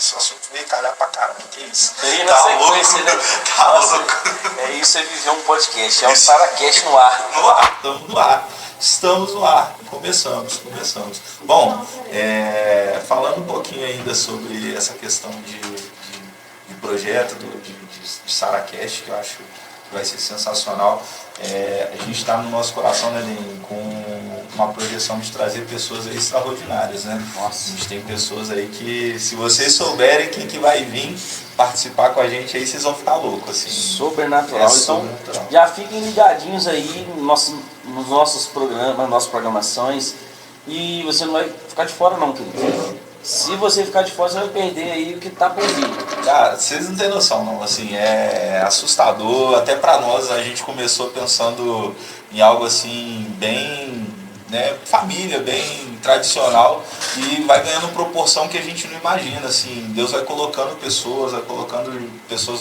esse assunto veio calhar pra caramba, que isso? Veio na sequência, né? Tá louco. É isso, é viver um podcast, é um SaraCast no ar. No ar, estamos no ar, começamos. Bom, falando um pouquinho ainda sobre essa questão de projeto de SaraCast, que eu acho que vai ser sensacional. A gente está no nosso coração, né, Denis, com uma projeção de trazer pessoas aí extraordinárias, né? Nossa. A gente tem pessoas aí que, se vocês souberem quem que vai vir participar com a gente aí, vocês vão ficar loucos, assim. Sobrenatural. Então, sobrenatural. já fiquem ligadinhos aí nos nossos programas, nas nossas programações. E você não vai ficar de fora não, querido. Se você ficar de fora, você vai perder aí o que tá por vir. Cara, vocês não têm noção, não. Assim, é assustador. Até pra nós, a gente começou pensando em algo assim, bem, né, família, bem tradicional, e vai ganhando proporção que a gente não imagina. Assim, Deus vai colocando pessoas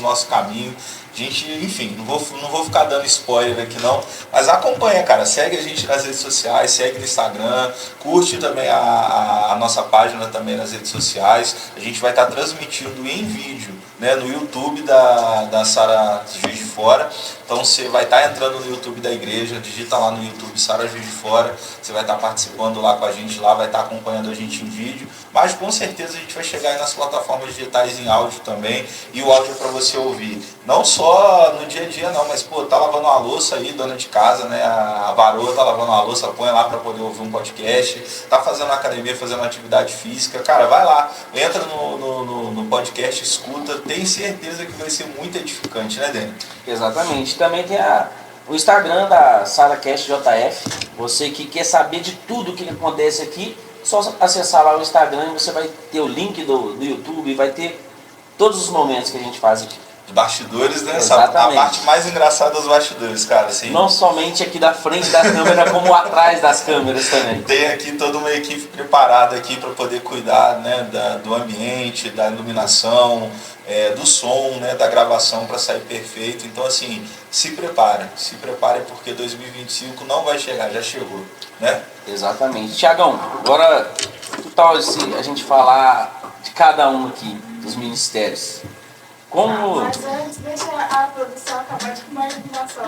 no nosso caminho. Gente, enfim, não vou ficar dando spoiler aqui não, mas acompanha, cara, segue a gente nas redes sociais, segue no Instagram, curte também a nossa página também nas redes sociais. A gente vai estar transmitindo em vídeo, né, no YouTube da Sara Juiz de Fora. Então você vai estar entrando no YouTube da igreja, digita lá no YouTube Sara Juiz de Fora, você vai estar participando lá com a gente, lá vai estar acompanhando a gente em vídeo, mas com certeza a gente vai chegar aí nas plataformas digitais em áudio também, e o áudio é para você ouvir, não só no dia a dia não, mas pô, tá lavando uma louça aí, dona de casa, né, a varoa tá lavando uma louça, põe lá para poder ouvir um podcast, tá fazendo academia, fazendo atividade física, cara, vai lá, entra no podcast, escuta, tem certeza que vai ser muito edificante, né, Dani? Exatamente. Também tem o Instagram da SaraCast JF. Você que quer saber de tudo que acontece aqui, só acessar lá o Instagram e você vai ter o link do YouTube, vai ter todos os momentos que a gente faz aqui. Os bastidores, né? Exatamente. A parte mais engraçada dos bastidores, cara. Assim, não somente aqui da frente da câmera, como atrás das câmeras também. Tem aqui toda uma equipe preparada aqui para poder cuidar, né, do ambiente, da iluminação, do som, né, da gravação para sair perfeito. Então, assim, se prepare porque 2025 não vai chegar, já chegou, né? Exatamente. Tiagão, agora que tal a gente falar de cada um aqui, dos ministérios? Mas antes, deixa a produção acabar de uma iluminação.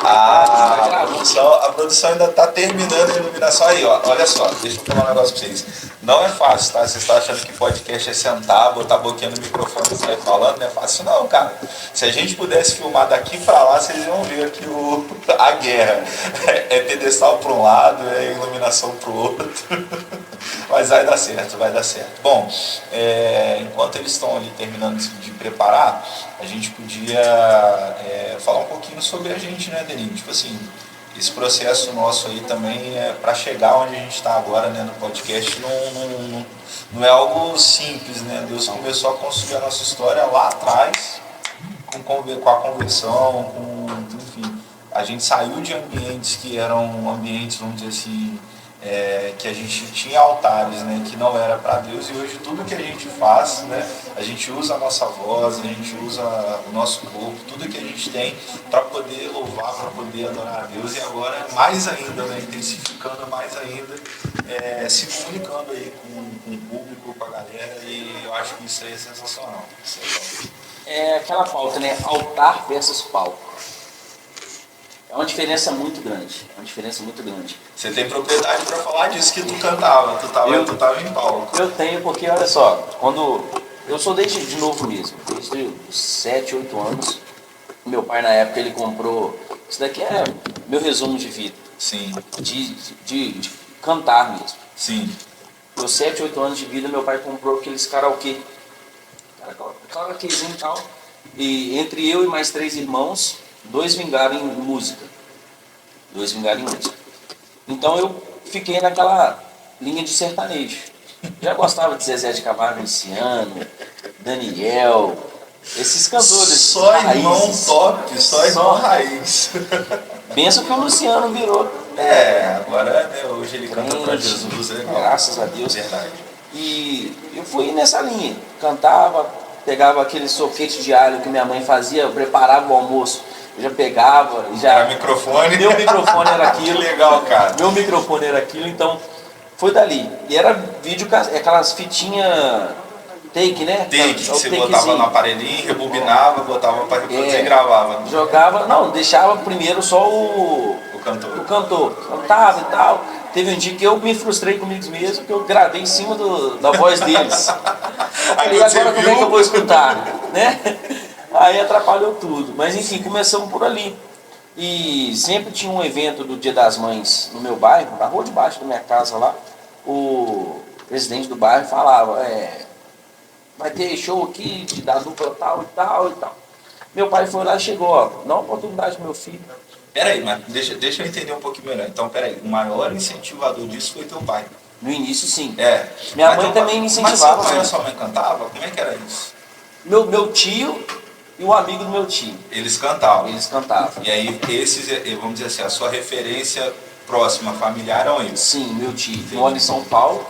A produção ainda está terminando a iluminação. Aí, ó, olha só, deixa eu falar um negócio para vocês. Não é fácil, tá? Vocês estão achando que podcast é sentar, botar a boquinha no microfone e sair falando, não é fácil não, cara. Se a gente pudesse filmar daqui para lá, vocês iam ver aqui a guerra. É pedestal para um lado, é iluminação para o outro. Mas vai dar certo. Bom, enquanto eles estão ali terminando de preparar, a gente podia falar um pouquinho sobre a gente, né, Denis? Tipo assim, esse processo nosso aí também para chegar onde a gente está agora, né, no podcast, não é algo simples, né? Deus começou a construir a nossa história lá atrás, com a conversão, enfim, a gente saiu de ambientes que eram ambientes, vamos dizer assim, que a gente tinha altares, né, que não era para Deus, e hoje tudo que a gente faz, né, a gente usa a nossa voz, a gente usa o nosso corpo, tudo que a gente tem para poder louvar, para poder adorar a Deus, e agora mais ainda, né, intensificando mais ainda, se comunicando aí com o público, com a galera, e eu acho que isso aí é sensacional. É aquela pauta, né, altar versus palco. É uma diferença muito grande. Você tem propriedade para falar disso que tu cantava, tu tava em palco. Eu tenho, porque olha só, quando eu sou desde novo mesmo, desde os 7, 8 anos, meu pai na época ele comprou, isso daqui é meu resumo de vida. Sim. De cantar mesmo. Sim. Meus 7, 8 anos de vida, meu pai comprou aqueles karaokê. Karaokézinho e tal. E entre eu e mais 3 irmãos, 2 vingaram em música. Então eu fiquei naquela linha de sertanejo. Já gostava de Zezé de Camargo, Luciano, Daniel, esses cantores. Só irmão top, só irmão raiz. Pensa que o Luciano virou. Agora, né, hoje ele canta pra Jesus, graças a Deus. Verdade. E eu fui nessa linha. Cantava, pegava aquele soquete de alho que minha mãe fazia, eu preparava o almoço. Eu já pegava, Era microfone? Meu microfone era aquilo. Que legal, cara. Meu microfone era aquilo, então foi dali. E era vídeo, aquelas fitinhas take, né? Take, que É o você takezinho. botava no aparelhinho, rebobinava, botava pra reproduzir e gravava. Jogava, não, deixava primeiro só O cantor. o cantor. Cantava e tal. Teve um dia que eu me frustrei comigo mesmo, que eu gravei em cima da voz deles. Eu falei, Aí você agora como é que viu? eu vou escutar? Né? Aí atrapalhou tudo. Mas enfim, começamos por ali. E sempre tinha um evento do Dia das Mães no meu bairro, na rua de baixo da minha casa lá. O presidente do bairro falava, vai ter show aqui da dupla tal e tal e tal. Meu pai foi lá e chegou, ó, dá uma oportunidade pro meu filho. Peraí, mas deixa eu entender um pouquinho melhor. Então, peraí, o maior incentivador disso foi teu pai. No início, sim. É. Minha Mas mãe teu também pai- me Mas seu incentivava. pai e a Assim. sua mãe cantavam? Como é que era isso? Meu tio e o amigo do meu tio, Eles cantavam. eles cantavam. E aí, esses, vamos dizer assim, a sua referência próxima, familiar, eram eles. Sim, meu tio que mora em São Paulo.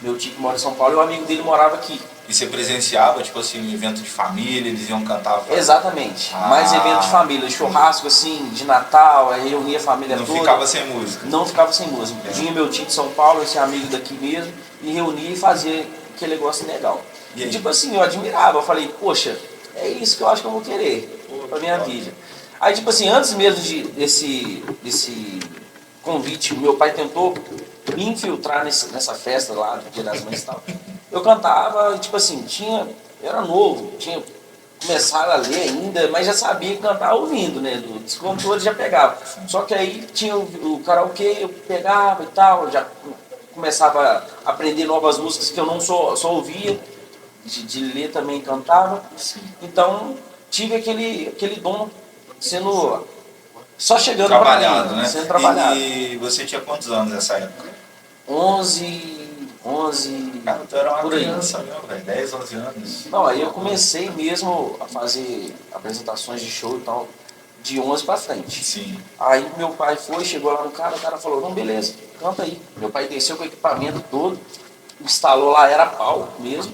Meu tio que mora em São Paulo e o amigo dele morava aqui. E você presenciava, tipo assim, um evento de família, eles iam cantar? Exatamente. Ah. Mais evento de família, churrasco assim, de Natal, aí reunia a família Não toda. ficava sem música. Não ficava sem música. Tinha meu tio de São Paulo, esse amigo daqui mesmo, e reunia e fazia aquele negócio legal. E aí? Tipo assim, eu admirava, eu falei, poxa, é isso que eu acho que eu vou querer pra minha vida. Aí tipo assim, antes mesmo desse convite, meu pai tentou me infiltrar nessa festa lá do Dia das Mães e tal. Eu cantava, e, tipo assim, eu era novo, tinha começado a ler ainda, mas já sabia cantar ouvindo, né? Dos cantores já pegava. Só que aí tinha o karaokê, eu pegava e tal, já começava a aprender novas músicas que eu não só ouvia, de ler também cantava. Então tive aquele dom sendo só chegando para Trabalhado, mim, né? sendo trabalhado. E você tinha quantos anos nessa época? 11, Cara, tu era uma por aí. criança mesmo, velho. 10, 11 anos. Não, aí eu comecei mesmo a fazer apresentações de show e tal, de 11 pra frente. Sim. Aí meu pai foi, chegou lá no cara, o cara falou, não, beleza, canta aí. Meu pai desceu com o equipamento todo, instalou lá, era pau mesmo.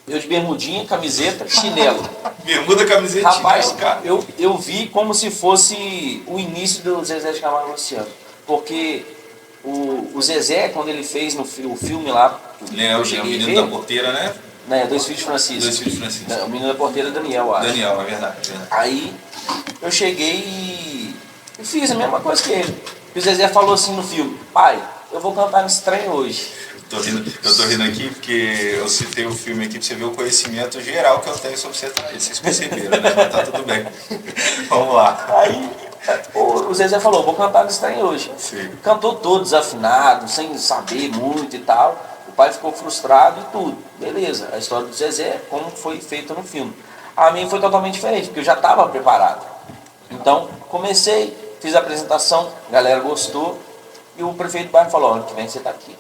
Eu de bermudinha, camiseta, chinelo. Bermuda, camiseta, Rapaz, cara. eu vi como se fosse o início do Zezé de Camargo e Luciano. Porque o Zezé, quando ele fez o filme lá, Né, eu o cheguei a menino ver, da porteira, né? né, Dois Filhos de Francisco. Dois Filhos de Francisco. O menino da porteira é Daniel, eu acho. Daniel, é verdade. É verdade. Aí eu cheguei e fiz a mesma coisa que ele. E o Zezé falou assim no filme, pai, eu vou cantar nesse trem hoje. Eu tô rindo aqui porque eu citei o filme aqui pra você ver o conhecimento geral que eu tenho sobre sertanejo. Vocês perceberam, né? Mas tá tudo bem. Vamos lá. Aí o Zezé falou, vou cantar nesse trem hoje. Sim. Cantou todo desafinado, sem saber muito e tal. O pai ficou frustrado e tudo. Beleza, a história do Zezé, como foi feita no filme. A minha foi totalmente diferente, porque eu já estava preparado. Então, comecei, fiz a apresentação, a galera gostou. E o prefeito do bairro falou, ano que vem você está aqui.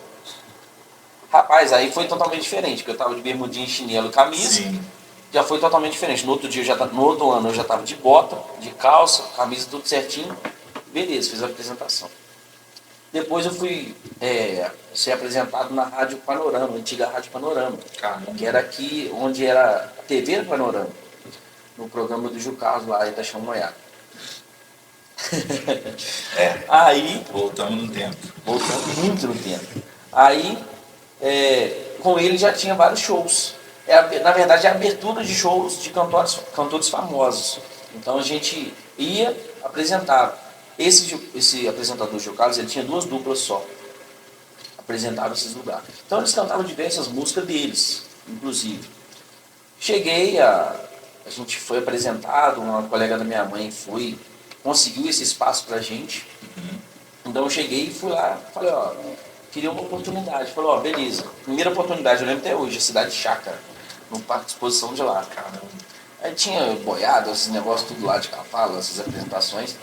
Rapaz, aí foi totalmente diferente, porque eu estava de bermudinha, chinelo e camisa. Sim. Já foi totalmente diferente. No outro dia, no outro ano, eu já estava de bota, de calça, camisa, tudo certinho. Beleza, fiz a apresentação. Depois eu fui ser apresentado na Rádio Panorama, a antiga Rádio Panorama, Caramba. que era aqui onde era a TV Panorama, no programa do Gil Carlos lá em Itachamoiá. Aí, Voltamos no tempo. voltando muito no tempo. Aí, com ele já tinha vários shows. Na verdade, é a abertura de shows de cantores famosos. Então a gente ia, apresentava. Esse apresentador, Gil Carlos, ele tinha 2 duplas só. Apresentava esses lugares. Então eles cantavam diversas músicas deles, inclusive. A gente foi apresentado, uma colega da minha mãe conseguiu esse espaço pra gente. Então eu cheguei e fui lá, falei, ó, queria uma oportunidade. Falei, ó, beleza. Primeira oportunidade, eu lembro até hoje, a cidade de Chácara, no parque de exposição de lá. Caramba. Aí tinha boiada, esses negócios tudo lá de cavalo, essas apresentações.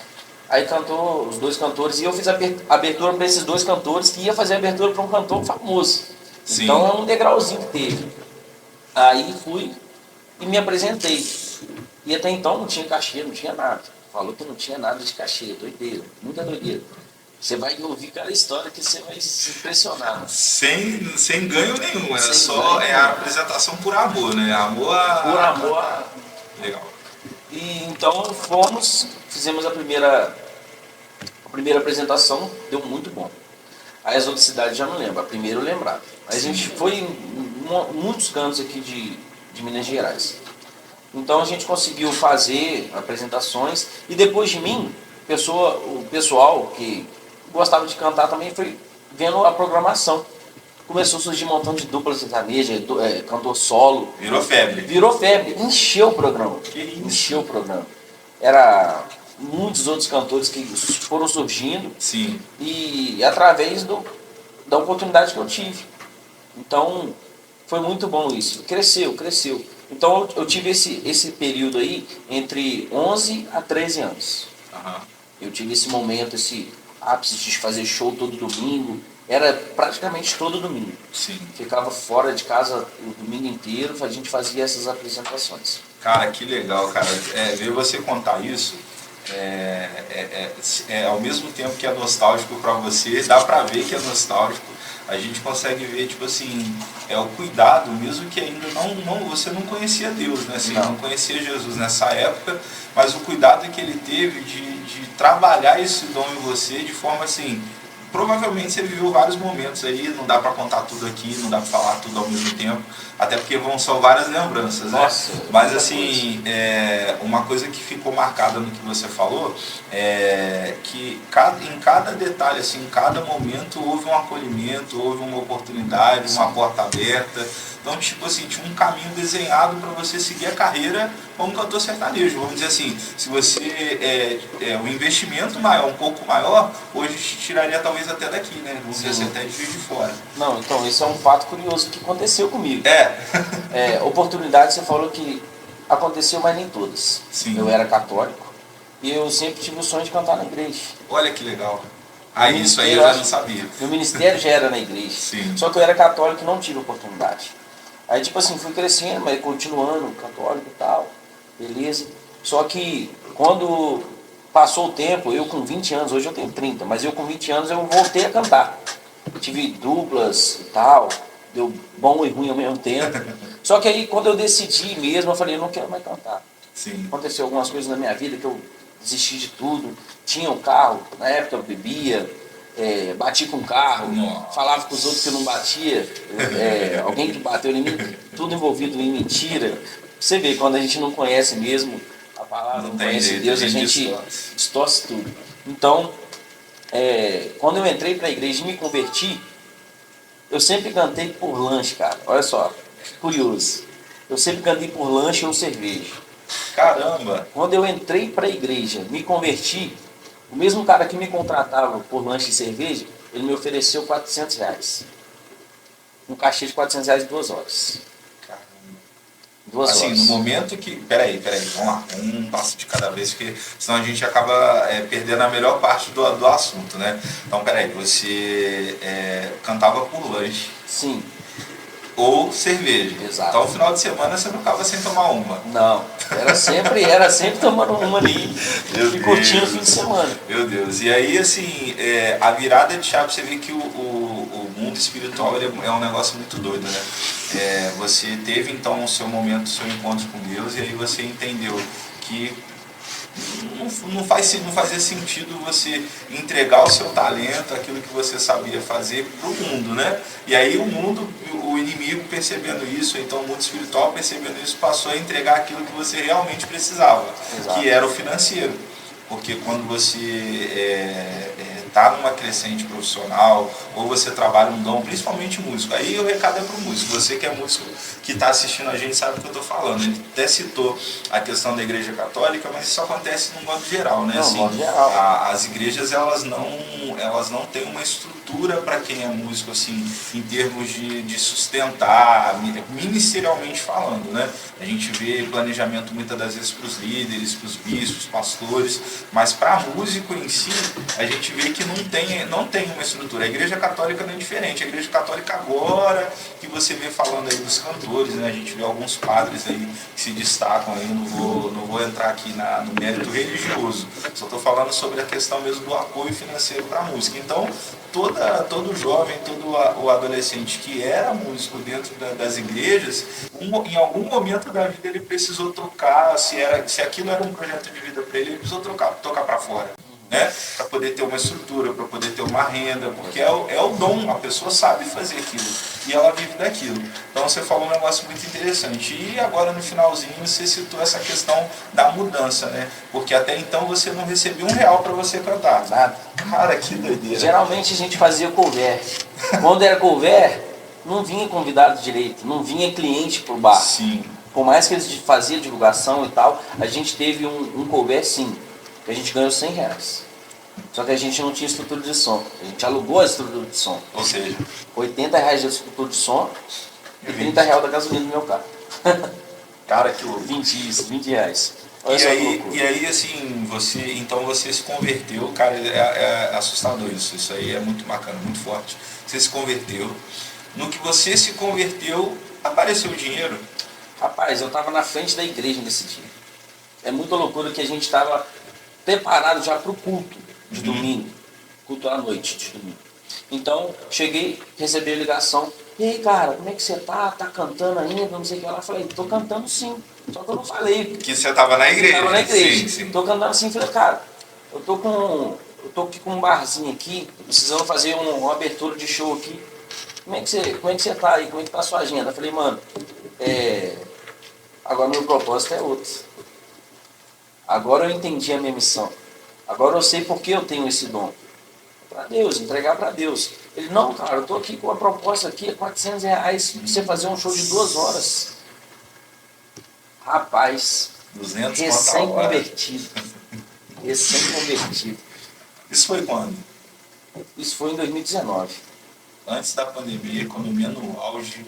Aí cantou os 2 cantores e eu fiz a abertura para esses 2 cantores que ia fazer a abertura para um cantor famoso. Sim. Então é um degrauzinho que teve. Aí fui e me apresentei. E até então não tinha cachê, não tinha nada. Falou que não tinha nada de cachê, doideira, muita doideira. Você vai ouvir cada história que você vai se impressionar. Sem ganho nenhum, era Sem só ganho. a apresentação por amor, né? Amor a... Por amor. Legal. E então fizemos a primeira apresentação, deu muito bom. Aí as outras cidades já não lembro, a primeira eu lembrava. Aí a gente foi muitos cantos aqui de Minas Gerais. Então a gente conseguiu fazer apresentações e depois de mim, o pessoal que gostava de cantar também foi vendo a programação. Começou a surgir um montão de duplas sertanejas, cantor solo. Virou febre. Virou febre, encheu o programa. Que isso? Encheu o programa. Era muitos outros cantores que foram surgindo. Sim. E através da oportunidade que eu tive. Então, foi muito bom isso. Cresceu. Então, eu tive esse período aí entre 11 a 13 anos. Aham. Eu tive esse momento, esse ápice de fazer show todo domingo. Era praticamente todo domingo. Sim. Ficava fora de casa o domingo inteiro, a gente fazia essas apresentações. Cara, que legal, cara. Ver você contar isso, ao mesmo tempo que é nostálgico para você, dá pra ver que é nostálgico. A gente consegue ver, tipo assim, o cuidado, mesmo que ainda você não conhecia Deus, né? Assim, não conhecia Jesus nessa época, mas o cuidado que ele teve de trabalhar esse dom em você de forma assim. Provavelmente você viveu vários momentos aí, não dá para contar tudo aqui, não dá para falar tudo ao mesmo tempo, até porque são várias lembranças, né? Nossa, mas assim, uma coisa que ficou marcada no que você falou é que em cada detalhe, assim, em cada momento houve um acolhimento, houve uma oportunidade, uma porta aberta. Então, tipo assim, tinha um caminho desenhado para você seguir a carreira como cantor sertanejo. Vamos dizer assim, se você um investimento maior, um pouco maior, hoje te tiraria talvez até daqui, né? Vamos dizer assim, até de Juiz de Fora. Não, então, isso é um fato curioso que aconteceu comigo. Oportunidade, você falou que aconteceu, mas nem todas. Sim. Eu era católico e eu sempre tive o sonho de cantar na igreja. Olha que legal. Isso aí eu já não sabia. Meu ministério já era na igreja. Sim. Só que eu era católico e não tive oportunidade. Aí, tipo assim, fui crescendo, mas continuando católico e tal, beleza. Só que quando passou o tempo, eu com 20 anos, hoje eu tenho 30, mas eu com 20 anos eu voltei a cantar. Tive duplas e tal, deu bom e ruim ao mesmo tempo. Só que aí, quando eu decidi mesmo, eu falei, eu não quero mais cantar. Sim. Aconteceu algumas coisas na minha vida que eu desisti de tudo. Tinha um carro, na época eu bebia, bati com o carro, falava com os outros que eu não batia, alguém que bateu em mim, tudo envolvido em mentira. Você vê, quando a gente não conhece mesmo a palavra, não conhece jeito, Deus, a gente distorce tudo. Então, quando eu entrei para a igreja e me converti, eu sempre cantei por lanche, cara. Olha só, curioso. Eu sempre cantei por lanche ou cerveja. Caramba! Quando eu entrei para a igreja, me converti, o mesmo cara que me contratava por lanche e cerveja, ele me ofereceu R$400. Um cachê de R$400 em 2 horas. Caramba. 2 assim, horas. no momento que... Peraí, vamos lá. Um passo de cada vez, porque senão a gente acaba perdendo a melhor parte do assunto, né? Então, peraí, você cantava por lanche. Sim. Ou cerveja. Exato. Então, no final de semana você não ficava sem tomar uma. Não, era sempre tomando uma ali e curtindo o fim de semana. Meu Deus. E aí, assim, a virada de chave, você vê que o mundo espiritual ele é um negócio muito doido, né? Você teve, então, o seu momento, o seu encontro com Deus, e aí você entendeu que não fazia sentido você entregar o seu talento, aquilo que você sabia fazer para o mundo, né? E aí o mundo, o inimigo percebendo isso, então o mundo espiritual percebendo isso, passou a entregar aquilo que você realmente precisava, Exato. que era o financeiro. Porque quando você está numa crescente profissional, ou você trabalha um dom, principalmente músico, aí o recado é para o músico. Você que é músico, que está assistindo a gente, sabe o que eu estou falando. Ele até citou a questão da igreja católica, mas isso acontece num modo geral, né? Não, assim, modo geral. As igrejas, elas não têm uma estrutura para quem é músico, assim, em termos de sustentar, ministerialmente falando, né? A gente vê planejamento muitas das vezes para os líderes, para os bispos, pastores, mas para músico em si, a gente vê que não tem uma estrutura. A igreja católica não é diferente. A igreja católica agora que você vê falando aí dos cantores, né? A gente vê alguns padres aí que se destacam aí, não vou entrar aqui no mérito religioso, só estou falando sobre a questão mesmo do apoio financeiro para a música. Então, todo jovem, todo o adolescente que era músico dentro das igrejas, em algum momento da vida ele precisou tocar, se aquilo era um projeto de vida para ele, ele precisou tocar para fora. né? Para poder ter uma estrutura, para poder ter uma renda, porque é o dom, a pessoa sabe fazer aquilo e ela vive daquilo. Então você falou um negócio muito interessante. E agora no finalzinho você citou essa questão da mudança, né? Porque até então você não recebia R$1 para você cantar. Nada. Cara, que doideira. Geralmente a gente fazia cover. Quando era cover, não vinha convidado direito, não vinha cliente pro bar. Sim. Por mais que eles faziam divulgação e tal, a gente teve um cover sim, que a gente ganhou R$100. Só que a gente não tinha estrutura de som. A gente alugou a estrutura de som. Ou seja, R$80 de estrutura de som e R$30 da gasolina do meu carro. cara, que louco. 20 isso, R$20. Olha só que loucura. E aí, assim, então você se converteu, cara, é assustador isso. Isso aí é muito bacana, muito forte. Você se converteu. No que você se converteu, apareceu o dinheiro. Rapaz, eu estava na frente da igreja nesse dia. É muita loucura que a gente estava preparado já para o culto de domingo. Culto à noite de domingo. Então, cheguei, recebi a ligação. E aí, cara, como é que você tá? Tá cantando ainda? Não sei o que lá. Falei, tô cantando sim. Só que eu não falei. Que você estava na igreja. Tava na igreja. Sim, sim. Tô cantando assim. Falei, cara, eu tô aqui com um barzinho aqui, precisando fazer uma abertura de show aqui. Como é que você tá aí? Como é que tá a sua agenda? Eu falei, mano, agora meu propósito é outro. Agora eu entendi a minha missão. Agora eu sei por que eu tenho esse dom. Para Deus, entregar para Deus. Ele, não, cara, eu tô aqui com uma proposta aqui, R$400 pra você fazer um show de 2 horas. Rapaz, 200 recém-convertido. Recém-convertido. Isso foi quando? Isso foi em 2019. Antes da pandemia, economia no auge,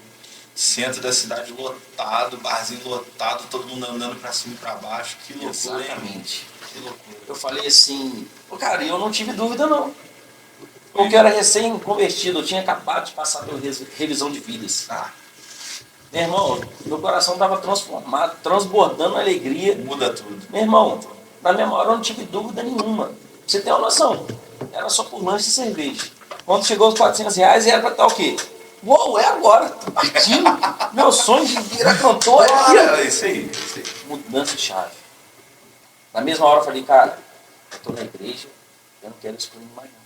centro da cidade lotado, barzinho lotado, todo mundo andando pra cima e pra baixo. Que loucura, hein? Exatamente. Que loucura. Eu falei assim, cara, eu não tive dúvida não. Porque eu era recém-convertido, eu tinha acabado de passar pela revisão de vidas. Ah, Meu irmão, meu coração estava transformado, transbordando alegria. muda tudo. Meu irmão, na minha hora eu não tive dúvida nenhuma. Você tem uma noção, era só por lanche e cerveja. Quando chegou os R$400, era pra estar o quê? Uou, é agora, tô partindo. Meu sonho de virar cantor é Bora, isso aí, isso aí. mudança de chave. Na mesma hora eu falei, cara, eu tô na igreja, eu não quero isso comigo mais não.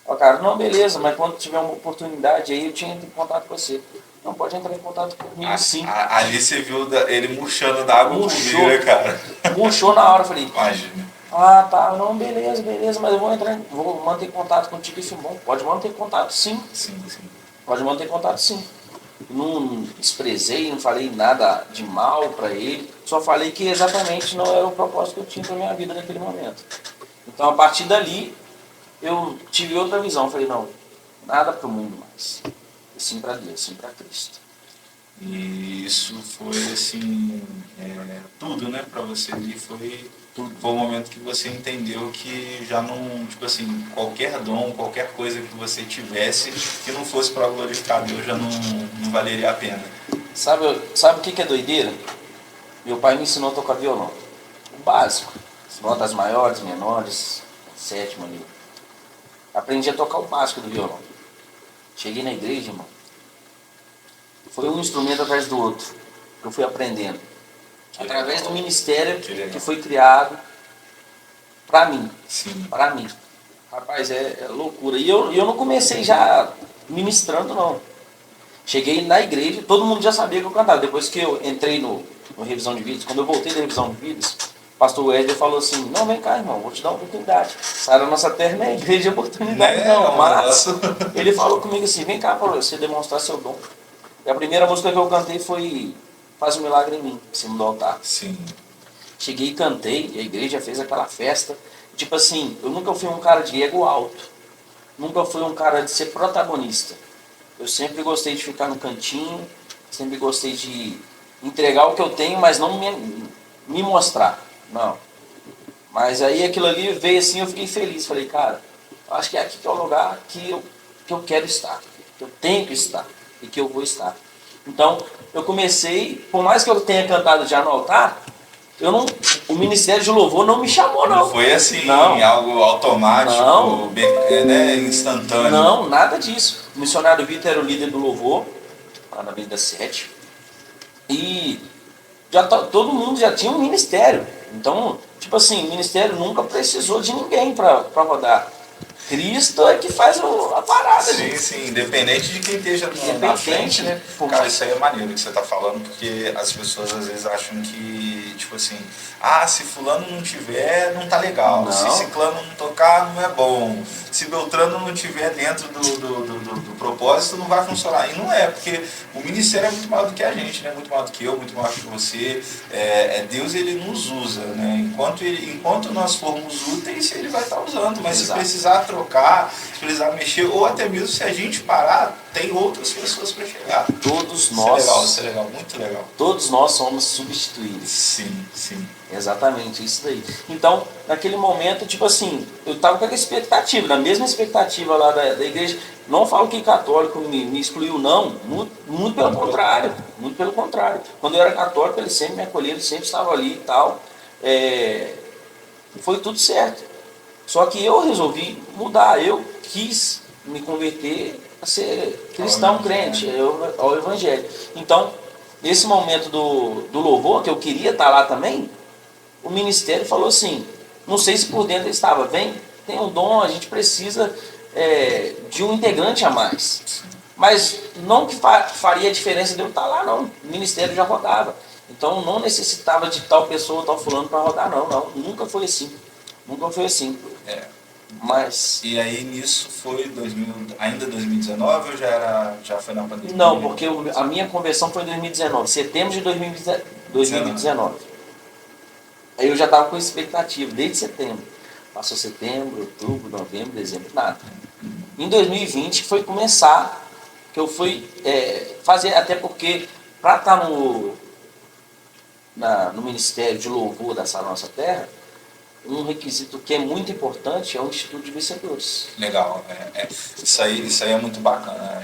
Ó, cara, não, beleza, mas quando tiver uma oportunidade aí, eu tinha que entrar em contato com você. Não, pode entrar em contato comigo sim. Ali você viu ele murchando da água por Murchou. né, cara? Murchou na hora, eu falei, Imagina. ah, tá, não, beleza, mas eu vou manter contato contigo. Isso, bom, pode manter contato sim. Sim, sim. Pode manter contato sim. Não desprezei, não falei nada de mal para ele, só falei que exatamente não era o propósito que eu tinha para minha vida naquele momento. Então a partir dali eu tive outra visão, falei, não, nada para o mundo mais, e sim para Deus, sim para Cristo. E isso foi assim, tudo, né, pra você ali foi tudo. Foi o momento que você entendeu que já não, tipo assim, qualquer dom, qualquer coisa que você tivesse que não fosse para glorificar Deus já não valeria a pena. Sabe o que é doideira? Meu pai me ensinou a tocar violão. O básico. Notas maiores, menores, sétima ali. Aprendi a tocar o básico do violão. Cheguei na igreja, irmão. Foi um instrumento atrás do outro que eu fui aprendendo. Através do ministério que foi criado para mim. Sim. Para mim. Rapaz, é loucura. E eu não comecei já ministrando, não. Cheguei na igreja, todo mundo já sabia que eu cantava. Depois que eu entrei no revisão de vídeos, quando eu voltei da revisão de vídeos, o pastor Wesley falou assim, não, vem cá, irmão, vou te dar uma oportunidade. Sai da nossa terra, não é igreja de oportunidade, não. Mas ele falou comigo assim, vem cá para você demonstrar seu dom. E a primeira música que eu cantei foi Faz um Milagre em Mim, em cima do altar. Sim. Cheguei e cantei, e a igreja fez aquela festa. Tipo assim, eu nunca fui um cara de ego alto. Nunca fui um cara de ser protagonista. Eu sempre gostei de ficar no cantinho, sempre gostei de entregar o que eu tenho, mas não me mostrar. Não. Mas aí aquilo ali veio assim, eu fiquei feliz. Falei, cara, eu acho que é aqui que é o lugar que eu quero estar, que eu tenho que estar e que eu vou estar. Então, eu comecei, por mais que eu tenha cantado já no altar, o Ministério de Louvor não me chamou, não. Não foi assim, não. Algo automático, não. Né, instantâneo. Não, nada disso. O missionário Vitor era o líder do louvor, lá na Avenida 7. E todo mundo já tinha um ministério. Então, tipo assim, o ministério nunca precisou de ninguém para rodar. Cristo é que faz a parada, Sim, gente. sim, independente de quem esteja na Independente, frente, né? porque- Cara, isso aí é maneiro que você tá falando, porque as pessoas às vezes acham que, tipo assim, se fulano não tiver, não tá legal. Não. Se ciclano não tocar, não é bom. Se Beltrano não tiver dentro do propósito, não vai funcionar. E não é, porque o ministério é muito maior do que a gente, né? Muito maior do que eu, muito maior do que você. Deus, ele nos usa, né? Enquanto nós formos úteis, ele vai estar usando. Mas Exato. se precisar trocar, se precisar mexer, ou até mesmo se a gente parar, tem outras pessoas para chegar. Todos nós, Isso é legal, muito legal. todos nós somos substituídos. Sim, sim. Exatamente, isso daí. Então, naquele momento, tipo assim, eu estava com aquela expectativa, na mesma expectativa lá da igreja. Não falo que católico me excluiu, não. Muito pelo contrário. Muito pelo contrário. Quando eu era católico, eles sempre me acolheram, eles sempre estavam ali e tal. Foi tudo certo. Só que eu resolvi mudar. Eu quis me converter a ser cristão, crente, ao evangelho. Então, nesse momento do louvor, que eu queria estar lá também, o ministério falou assim, não sei se por dentro ele estava, tem um dom, a gente precisa de um integrante a mais. Mas não que faria diferença de eu estar lá, não. O ministério já rodava. Então não necessitava de tal pessoa, tal fulano para rodar, não. Nunca foi assim. Nunca foi assim. Mas... E aí nisso foi ainda 2019 ou já foi na pandemia? Não, porque a minha conversão foi em 2019, setembro de 2019. Aí eu já estava com expectativa, desde setembro. Passou setembro, outubro, novembro, dezembro, nada. Em 2020 foi começar, que eu fui fazer, até porque para estar no Ministério de Louvor dessa nossa terra, um requisito que é muito importante é o Instituto de Vencedores. Legal, isso aí é muito bacana.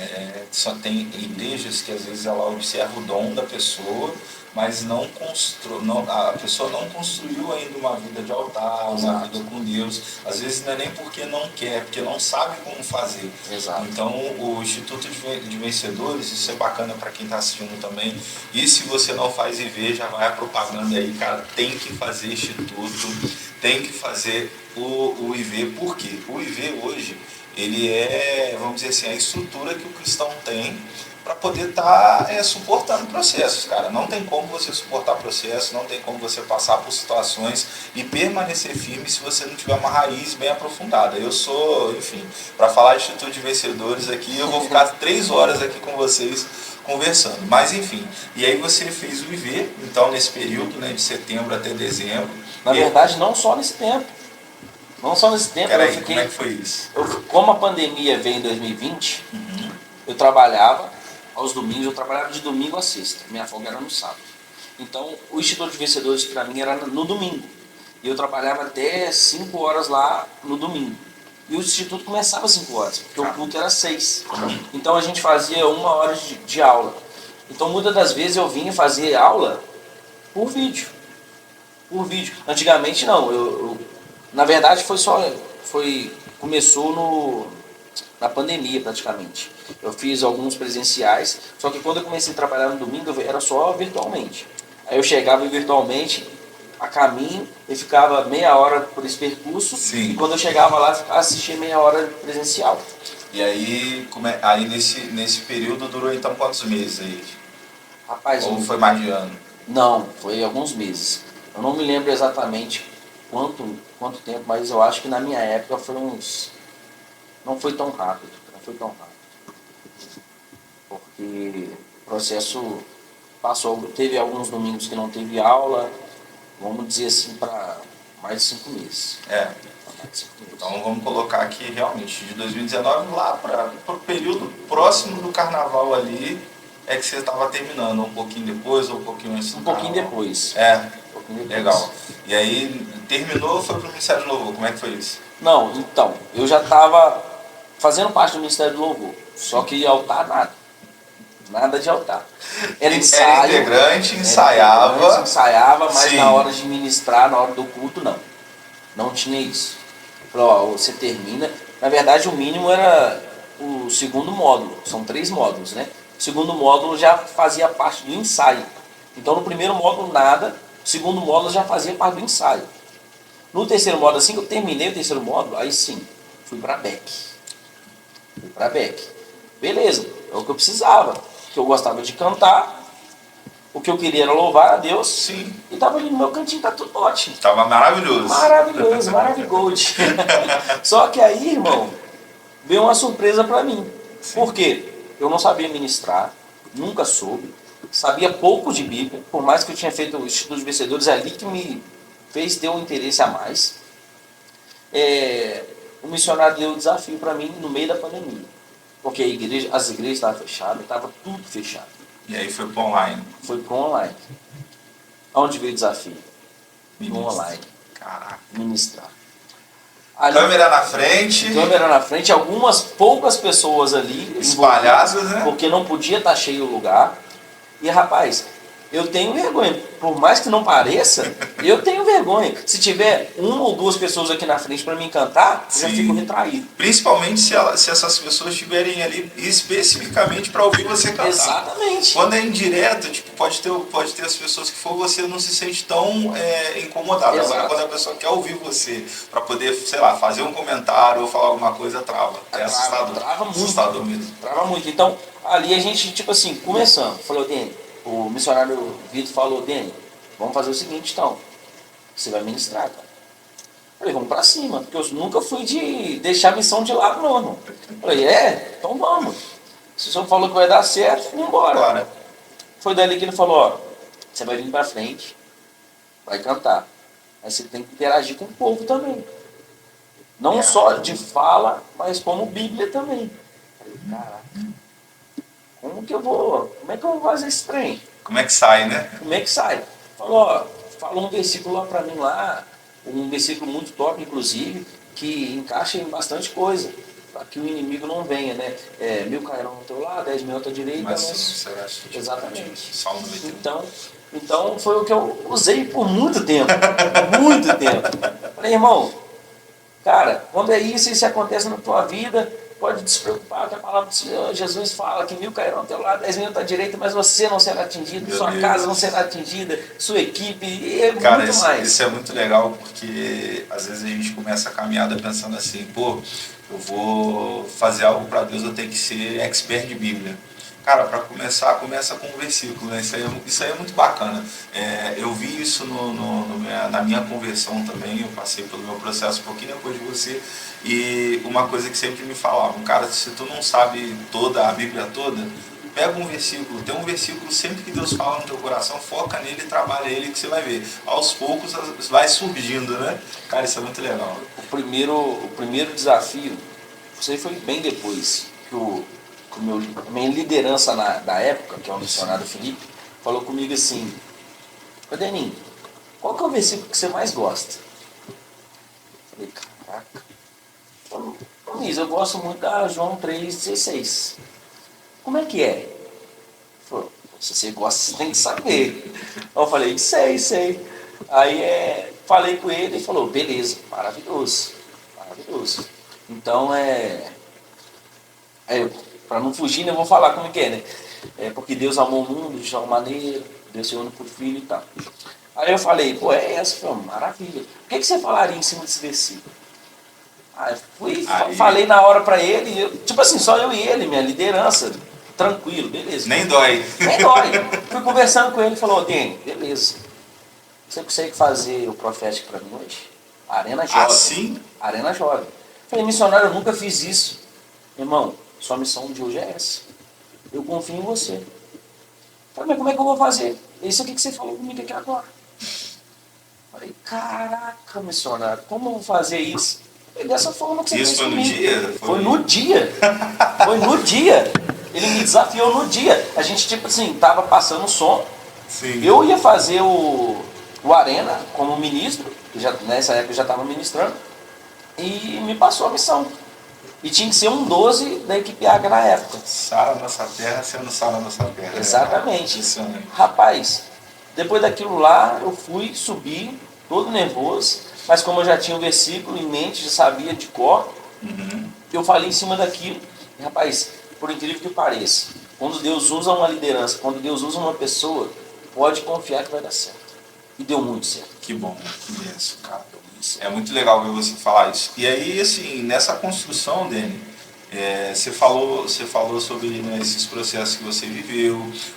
Só tem igrejas que às vezes ela observa o dom da pessoa, mas a pessoa não construiu ainda uma vida de altar, uma vida com Deus. Às vezes não é nem porque não quer, porque não sabe como fazer. Exato. Então o Instituto de Vencedores, isso é bacana para quem está assistindo também. E se você não faz IV, já vai a propaganda aí, cara, tem que fazer Instituto, tem que fazer o IV. Por quê? O IV hoje, ele vamos dizer assim, a estrutura que o cristão tem para poder estar suportando processos, cara. Não tem como você suportar processos, não tem como você passar por situações e permanecer firme se você não tiver uma raiz bem aprofundada. Eu sou, enfim, para falar de Instituto de Vencedores aqui, eu vou ficar 3 horas aqui com vocês conversando. Mas, enfim, e aí você fez o IV, então, nesse período, né, de setembro até dezembro. Na verdade, não só nesse tempo. Não só nesse tempo. Peraí, como é que foi isso? Como a pandemia veio em 2020, eu trabalhava aos domingos, eu trabalhava de domingo a sexta, minha folga era no sábado. Então, o Instituto de Vencedores para mim era no domingo. E eu trabalhava até 5 horas lá no domingo. E o Instituto começava às 5 horas, porque o culto era 6. Então, a gente fazia 1 hora de aula. Então, muitas das vezes eu vinha fazer aula por vídeo. Antigamente, não. Na verdade, começou na pandemia, praticamente. Eu fiz alguns presenciais, só que quando eu comecei a trabalhar no domingo, era só virtualmente. Aí eu chegava virtualmente, a caminho, e ficava meia hora por esse percurso. Sim. E quando eu chegava lá, assistia meia hora presencial. E aí, aí nesse período durou então quantos meses aí? Rapaz, Ou foi mais de ano? Não, foi alguns meses. Eu não me lembro exatamente quanto tempo, mas eu acho que na minha época foi não foi tão rápido. Porque o processo passou, teve alguns domingos que não teve aula, vamos dizer assim, para mais de 5 meses. Então vamos colocar aqui realmente de 2019 lá para o período próximo do carnaval ali é que você estava terminando, um pouquinho depois ou um pouquinho antes do carnaval? Um pouquinho depois. Legal. E aí terminou, foi para o Ministério do Louvor, como é que foi isso? Não, então, eu já estava fazendo parte do Ministério do Louvor, só que altar nada de altar. Era ensaio. Era integrante, ensaiava. Ensaiava, mas Sim. na hora de ministrar, na hora do culto, não. Não tinha isso. Falou, ó, você termina. Na verdade, o mínimo era o segundo módulo. São 3 módulos, né? O segundo módulo já fazia parte do ensaio. Então, no primeiro módulo, nada. O segundo módulo já fazia parte do ensaio. No terceiro módulo, assim que eu terminei o terceiro módulo, aí sim, fui para Beck. Beleza, é o que eu precisava. Que eu gostava de cantar, o que eu queria era louvar a Deus. Sim. E tava ali no meu cantinho, tá tudo ótimo. Tava maravilhoso. Maravilhoso. Só que aí, irmão, veio uma surpresa para mim. Sim. Por quê? Eu não sabia ministrar, nunca soube, sabia pouco de Bíblia, por mais que eu tinha feito o Estudo dos Vencedores, é ali que me fez ter um interesse a mais. O missionário deu um desafio para mim no meio da pandemia, porque as igrejas estavam fechadas, estava tudo fechado. E aí foi pro online. Foi para online. Onde veio o desafio? No online. Caraca. Ministrar. Ali, Câmera na frente. Algumas poucas pessoas ali espalhadas, né? Porque não podia estar cheio o lugar. E rapaz, eu tenho vergonha. Por mais que não pareça, eu tenho vergonha. Se tiver uma ou duas pessoas aqui na frente para me cantar, eu já fico retraído. Principalmente se essas pessoas estiverem ali especificamente para ouvir você cantar. Exatamente. Quando é indireto, tipo, pode ter as pessoas que for, você não se sente tão incomodado. Exato. Agora, quando a pessoa quer ouvir você para poder, sei lá, fazer um comentário ou falar alguma coisa, trava. É assustador. Trava muito. Assustador mesmo. Trava muito. Então, ali a gente, tipo assim, começando, falou, Dene, o missionário Vitor falou, Dene, vamos fazer o seguinte então, você vai ministrar, cara. Falei, vamos pra cima, porque eu nunca fui de deixar a missão de lado não, irmão. Falei, então vamos. Se o senhor falou que vai dar certo, vamos embora. Agora, Foi dali que ele falou, ó, você vai vir pra frente, vai cantar. Mas você tem que interagir com o povo também. Não só de fala, mas como Bíblia também. Falei, caraca, como é que eu vou fazer esse trem? como é que sai, né? Como é que sai? Falou, ó, falou um versículo lá pra mim lá, um versículo muito top, inclusive, que encaixa em bastante coisa, para que o inimigo não venha, né? 1000 cairão ao teu lado, 10.000 à tua direita, Mas mas... sim, você acha que Exatamente. Salmo 91. Então foi o que eu usei por muito tempo. Muito tempo. Falei, irmão, cara, quando é isso acontece na tua vida, pode despreocupar que a palavra do Senhor Jesus fala que 1000 cairão ao teu lado, 10.000 à tua direita, mas você não será atingido, Meu sua Deus. casa não será atingida, sua equipe, e Cara, muito mais. isso é muito legal, porque às vezes a gente começa a caminhada pensando assim, pô, eu vou fazer algo para Deus, eu tenho que ser expert de Bíblia. Cara, para começar, começa com um versículo, né? Isso aí é muito bacana. Eu vi isso na minha conversão também, eu passei pelo meu processo um pouquinho depois de você, e uma coisa que sempre me falavam, cara, se tu não sabe a Bíblia toda, pega um versículo, tem um versículo sempre que Deus fala no teu coração, foca nele e trabalha ele que você vai ver. Aos poucos vai surgindo, né? Cara, isso é muito legal. O primeiro desafio, isso aí foi bem depois, que a minha liderança da época, que é o missionário Felipe, falou comigo assim, ô Deninho, qual que é o versículo que você mais gosta? Eu falei, caraca, Luiz, eu gosto muito da João 3,16. Como é que é? Ele falou, se você gosta, você tem que saber. Eu falei, sei. Aí falei com ele e falou, beleza, maravilhoso. Então para não fugir, né, eu vou falar como que é, né? Porque Deus amou o mundo de tal maneira, Deus seu único filho e tal. Aí eu falei, pô, essa? Falei, maravilha. O que você falaria em cima desse versículo? Falei na hora pra ele, tipo assim, só eu e ele, minha liderança, tranquilo, beleza. Nem dói. Fui conversando com ele e falou, Dene, beleza. Você consegue fazer o profético pra mim hoje? Arena Jovem. Assim? Arena Jovem. Falei, missionário, eu nunca fiz isso. Irmão, sua missão de hoje é essa. Eu confio em você. Falei, mas como é que eu vou fazer? Isso aqui que você falou comigo aqui agora. Falei, caraca, missionário, como eu vou fazer isso? Falei, dessa forma que você Isso fez foi no comigo. dia? Foi no dia. Foi no dia. Ele me desafiou no dia. A gente, tipo assim, tava passando o som. Sim. Eu ia fazer o Arena como ministro. Nessa época eu já estava ministrando. E me passou a missão. E tinha que ser um 12 da equipe Águia na época. Sara nossa terra, sendo Sara nossa terra. Exatamente. Né? Rapaz, depois daquilo lá, eu fui subir, todo nervoso, mas como eu já tinha o versículo em mente, já sabia de cor, eu falei em cima daquilo. E, rapaz, por incrível que pareça, quando Deus usa uma liderança, quando Deus usa uma pessoa, pode confiar que vai dar certo. E deu muito certo. Que bom, que benção, cara. É muito legal ver você falar isso. E aí, assim, nessa construção, Dani, você falou sobre, né, esses processos que você viveu,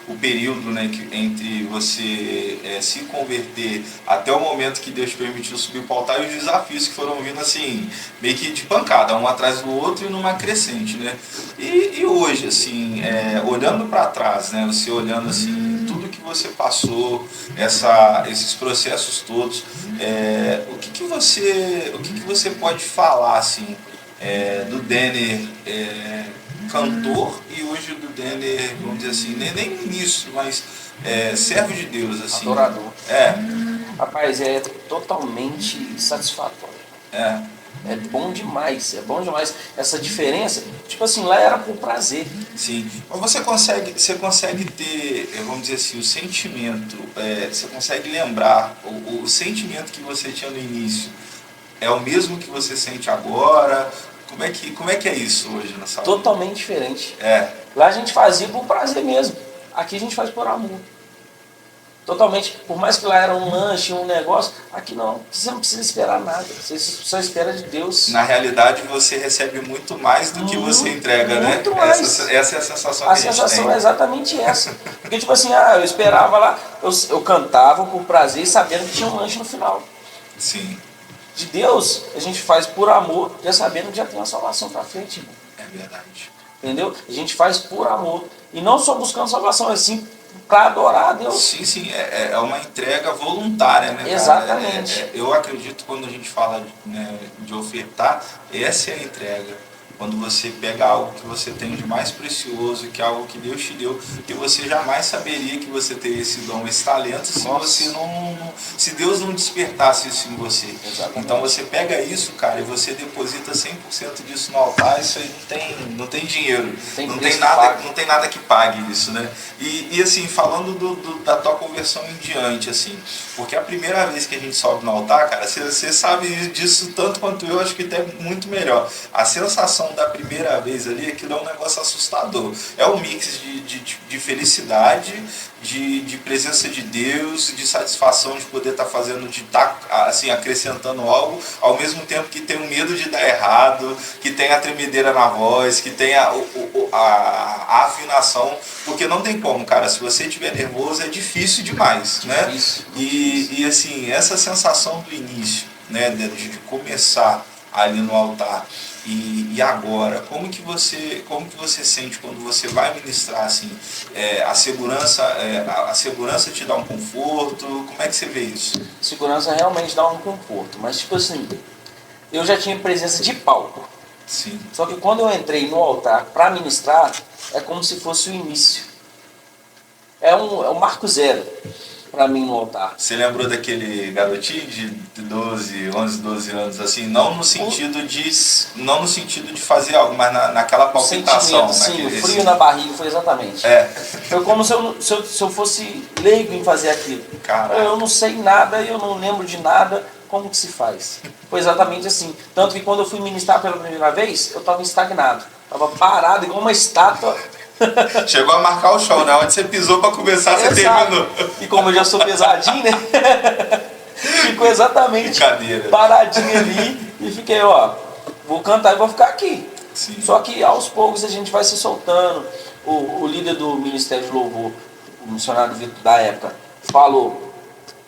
o período, né, entre você se converter até o momento que Deus permitiu subir para o altar, e os desafios que foram vindo assim, meio que de pancada, um atrás do outro e numa crescente, né? E hoje, assim, olhando para trás, né, você olhando assim, tudo que você passou, esses processos todos, o que que você pode falar assim? Do Denner cantor e hoje do Denner, vamos dizer assim, nem ministro, mas servo de Deus, assim. Adorador. É, Rapaz, é totalmente satisfatório. é, É bom demais, é bom demais. Essa diferença, tipo assim, lá era por prazer. sim. Mas você consegue ter, vamos dizer assim, o sentimento, você consegue lembrar o sentimento que você tinha no início, é o mesmo que você sente agora? Como é que é isso hoje na sua vida? Totalmente diferente. É, Lá a gente fazia por prazer mesmo. Aqui a gente faz por amor. Totalmente. Por mais que lá era um lanche, um negócio, aqui não. Você não precisa esperar nada. Você só espera de Deus. na realidade você recebe muito mais do que você entrega, né? Muito mais. Essa é a sensação A que a gente sensação tem. é exatamente essa. Porque, tipo assim, eu esperava lá, eu cantava por prazer, sabendo que tinha um lanche no final. Sim, De Deus, a gente faz por amor, já sabendo que já tem uma salvação pra frente, irmão. é verdade. Entendeu? A gente faz por amor. E não só buscando salvação, assim, para adorar a Deus. Sim, sim, é uma entrega voluntária, né, cara? Exatamente. Eu acredito quando a gente fala, né, de ofertar, essa é a entrega. Quando você pega algo que você tem de mais precioso, que é algo que Deus te deu, que você jamais saberia que você teria esse dom, esse talento, se Nossa. você se Deus não despertasse isso em você. Exatamente. Então você pega isso, cara, e você deposita 100% disso no altar, isso aí não tem dinheiro, Tem não preço tem nada, que pague. não tem nada que pague isso, né? E assim, falando da tua conversão em diante, assim, porque a primeira vez que a gente sobe no altar, cara, você sabe disso tanto quanto eu, acho que até muito melhor. A sensação da primeira vez ali, aquilo é um negócio assustador. É um mix de felicidade, de presença de Deus, de satisfação de poder estar fazendo, de estar assim, acrescentando algo, ao mesmo tempo que tem o medo de dar errado, que tem a tremedeira na voz, que tem a afinação, porque não tem como, cara, se você estiver nervoso é difícil demais, né? Difícil. E assim, essa sensação do início, né, de começar ali no altar, e agora, como que você sente quando você vai ministrar, assim, a segurança te dá um conforto, como é que você vê isso? Segurança realmente dá um conforto, mas tipo assim, eu já tinha presença de palco. Sim. Só que quando eu entrei no altar para ministrar, é como se fosse o início. É um marco zero para mim no altar. Você lembrou daquele garotinho de 11, 12 anos, assim, não no sentido de fazer algo, mas naquela O palpitação. sentimento, sim, o frio na barriga foi exatamente. Foi como se eu fosse leigo em fazer aquilo. Caraca. Eu não sei nada, eu não lembro de nada, como que se faz? Foi exatamente assim. Tanto que quando eu fui ministrar pela primeira vez, eu estava estagnado. Estava parado, igual uma estátua. Chegou a marcar o chão, né? Onde você pisou para começar, você Exato. terminou. E como eu já sou pesadinho, né? Ficou exatamente Brincadeira. paradinho ali e fiquei, vou cantar e vou ficar aqui. Sim. Só que aos poucos a gente vai se soltando. O líder do Ministério de Louvor, o missionário Vitor da época, falou: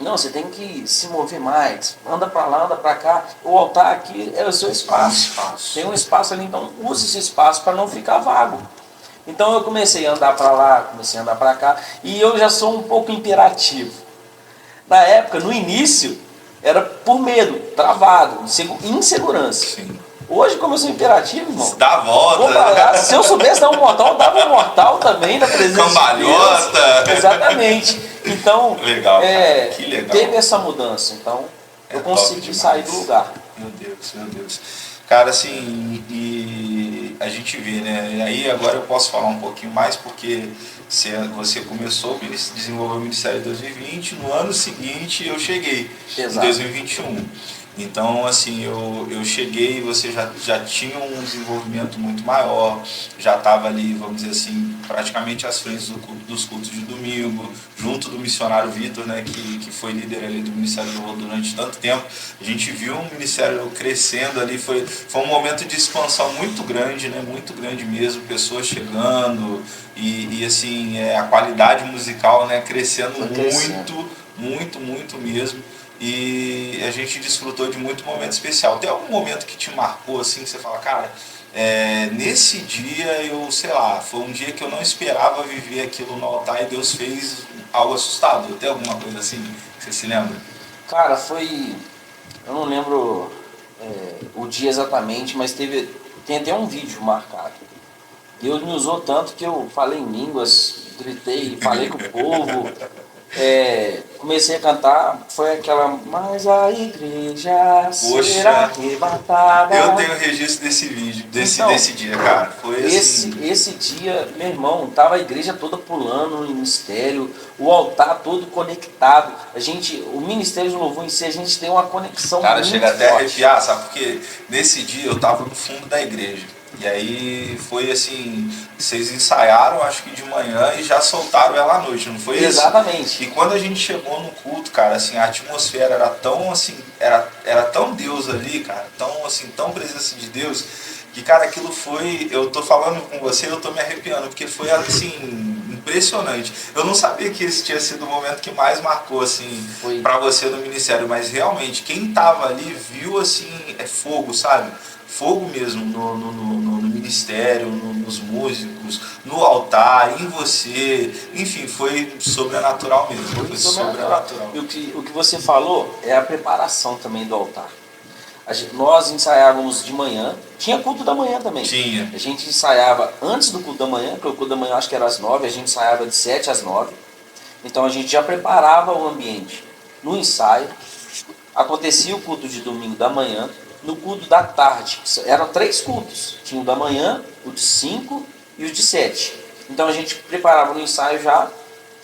não, você tem que se mover mais, anda para lá, anda para cá. O altar aqui é o seu espaço. Tem um espaço ali, então use esse espaço para não ficar vago. Então eu comecei a andar para lá, comecei a andar para cá, e eu já sou um pouco imperativo. Na época, no início, era por medo, travado, insegurança. Sim. Hoje, como eu sou imperativo, irmão, Dá a volta. vou pra lá. Se eu soubesse dar um mortal, eu dava um mortal também na presença Cambalhota. de Deus. Exatamente. Então, Legal, cara. Que legal. teve essa mudança. Então, eu top consegui demais. sair do lugar. Meu Deus, meu Deus. Cara, assim, e a gente vê, né? E aí agora eu posso falar um pouquinho mais, porque você começou a desenvolver o Ministério em 2020, no ano seguinte eu cheguei, Exato. em 2021. Então, assim, eu cheguei, você já tinha um desenvolvimento muito maior, já estava ali, vamos dizer assim, praticamente às frentes dos cultos de domingo, junto do missionário Vitor, né, que foi líder ali do Ministério do Louvor durante tanto tempo. A gente viu um ministério crescendo ali, foi um momento de expansão muito grande, né, muito grande mesmo, pessoas chegando e assim, a qualidade musical, né, crescendo muito mesmo. E a gente desfrutou de muito momento especial. Tem algum momento que te marcou assim, que você fala, cara, nesse dia eu, sei lá, foi um dia que eu não esperava viver aquilo no altar e Deus fez algo assustador. Tem alguma coisa assim que você se lembra? Cara, foi. Eu não lembro o dia exatamente, mas tem até um vídeo marcado. Deus me usou tanto que eu falei em línguas, gritei, falei com o povo. Comecei a cantar, foi aquela, mas a igreja será arrebatada. Eu tenho registro desse vídeo, desse dia, cara. Foi esse dia, meu irmão, tava a igreja toda pulando no mistério, o altar todo conectado. O Ministério de Louvor em si, a gente tem uma conexão cara, muito chega até a forte. arrepiar, sabe? Porque nesse dia eu tava no fundo da igreja. E aí foi assim, vocês ensaiaram acho que de manhã e já soltaram ela à noite, não foi isso? Exatamente. E quando a gente chegou no culto, cara, assim, a atmosfera era tão assim, era tão Deus ali, cara, tão assim, tão presença de Deus, que cara, aquilo foi, eu tô falando com você, eu tô me arrepiando, porque foi assim, impressionante. Eu não sabia que esse tinha sido o momento que mais marcou assim para você no ministério, mas realmente quem tava ali viu assim, fogo, sabe? Fogo mesmo no ministério, nos músicos, no altar, em você, enfim, foi sobrenatural mesmo. Foi sobrenatural. E o que você falou é a preparação também do altar. Nós ensaiávamos de manhã, tinha culto da manhã também. Tinha. A gente ensaiava antes do culto da manhã, porque o culto da manhã acho que era às 9, a gente ensaiava de 7 às 9. Então a gente já preparava o ambiente no ensaio. Acontecia o culto de domingo da manhã. No culto da tarde, eram 3 cultos. Tinha o da manhã, o de 5 e o de 7. Então a gente preparava no ensaio já,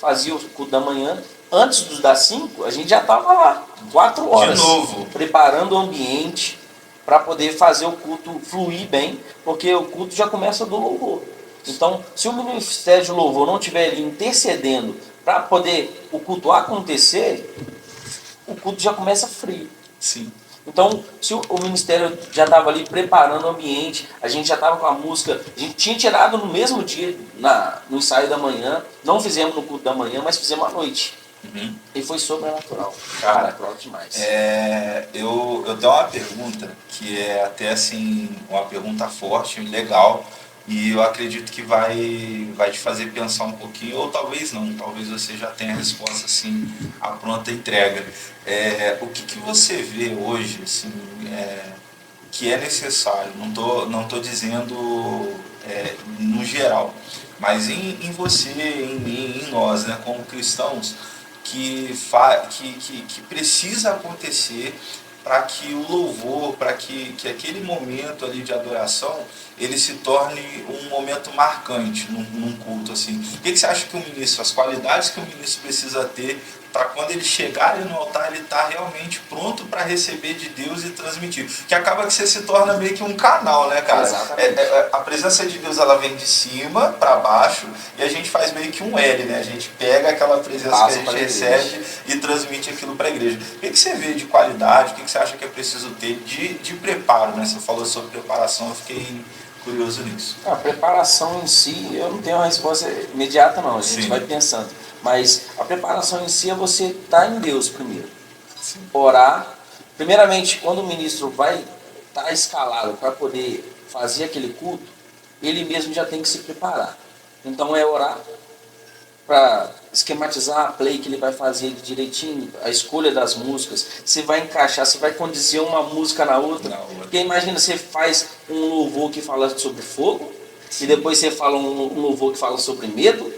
fazia o culto da manhã. Antes dos das 5, a gente já estava lá, 4 horas. De novo. Preparando o ambiente para poder fazer o culto fluir bem, porque o culto já começa do louvor. Então, se o Ministério de Louvor não estiver ali intercedendo para poder o culto acontecer, o culto já começa frio. Sim. Então, se o ministério já estava ali preparando o ambiente, a gente já estava com a música, a gente tinha tirado no mesmo dia, no ensaio da manhã, não fizemos no culto da manhã, mas fizemos à noite. Uhum. E foi sobrenatural. Cara, Sobrenatural demais. Eu tenho uma pergunta que é até assim, uma pergunta forte, legal, e eu acredito que vai te fazer pensar um pouquinho, ou talvez não, talvez você já tenha a resposta assim, a pronta entrega. O que você vê hoje assim, que é necessário? Não tô dizendo no geral, mas em você, em mim, em nós, né, como cristãos, que precisa acontecer para que o louvor, para que aquele momento ali de adoração, ele se torne um momento marcante num culto assim. O que você acha que o ministro, as qualidades que o ministro precisa ter para quando ele chegar ali no altar, ele está realmente pronto para receber de Deus e transmitir? Que acaba que você se torna meio que um canal, né, cara? A presença de Deus, ela vem de cima para baixo e a gente faz meio que um L, né? A gente pega aquela presença que a gente recebe e transmite aquilo para a igreja. O que você vê de qualidade? O que você acha que é preciso ter de preparo, né? Você falou sobre preparação, eu fiquei curioso nisso. A preparação em si, eu não tenho uma resposta imediata não, a gente vai pensando. Mas a preparação em si é você estar em Deus primeiro. Sim. Orar. Primeiramente, quando o ministro vai estar escalado para poder fazer aquele culto, ele mesmo já tem que se preparar. Então é orar para esquematizar a play que ele vai fazer direitinho, a escolha das músicas, se vai encaixar, se vai condizer uma música na outra. Porque imagina, você faz um louvor que fala sobre fogo, e depois você fala um louvor que fala sobre medo,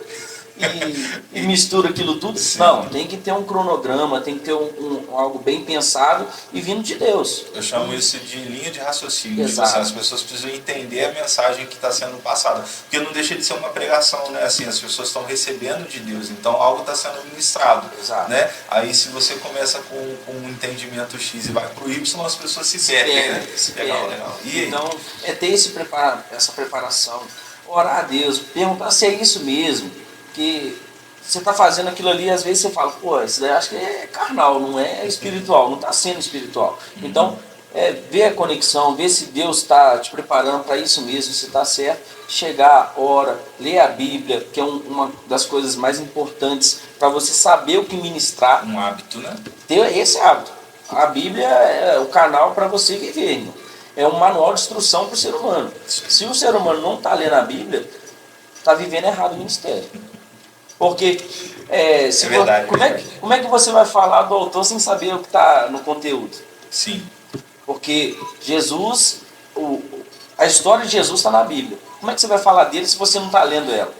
e mistura aquilo tudo. Sim. Não, tem que ter um cronograma, tem que ter algo bem pensado e vindo de Deus. Eu chamo isso de linha de raciocínio. Tipo Exato. assim, as pessoas precisam entender a mensagem que está sendo passada. Porque não deixa de ser uma pregação, né? Assim, as pessoas estão recebendo de Deus, então algo está sendo ministrado. Exato. Né? Aí se você começa com um entendimento X e vai para o Y, as pessoas se perdem. Né? Legal. E aí? Então, é ter essa preparação, orar a Deus, perguntar se é isso mesmo, que você está fazendo aquilo ali, às vezes você fala, pô, isso daí acho que é carnal, não é espiritual, não está sendo espiritual. Então, ver a conexão, ver se Deus está te preparando para isso mesmo, se está certo, chegar, ora, ler a Bíblia, que é uma das coisas mais importantes para você saber o que ministrar. Um hábito, né? Ter esse hábito. A Bíblia é o canal para você viver, irmão. É um manual de instrução para o ser humano. Se o ser humano não está lendo a Bíblia, está vivendo errado o ministério. Porque Verdade, como é que você vai falar do autor sem saber o que está no conteúdo? Sim. Porque Jesus, a história de Jesus está na Bíblia. Como é que você vai falar dele se você não está lendo ela?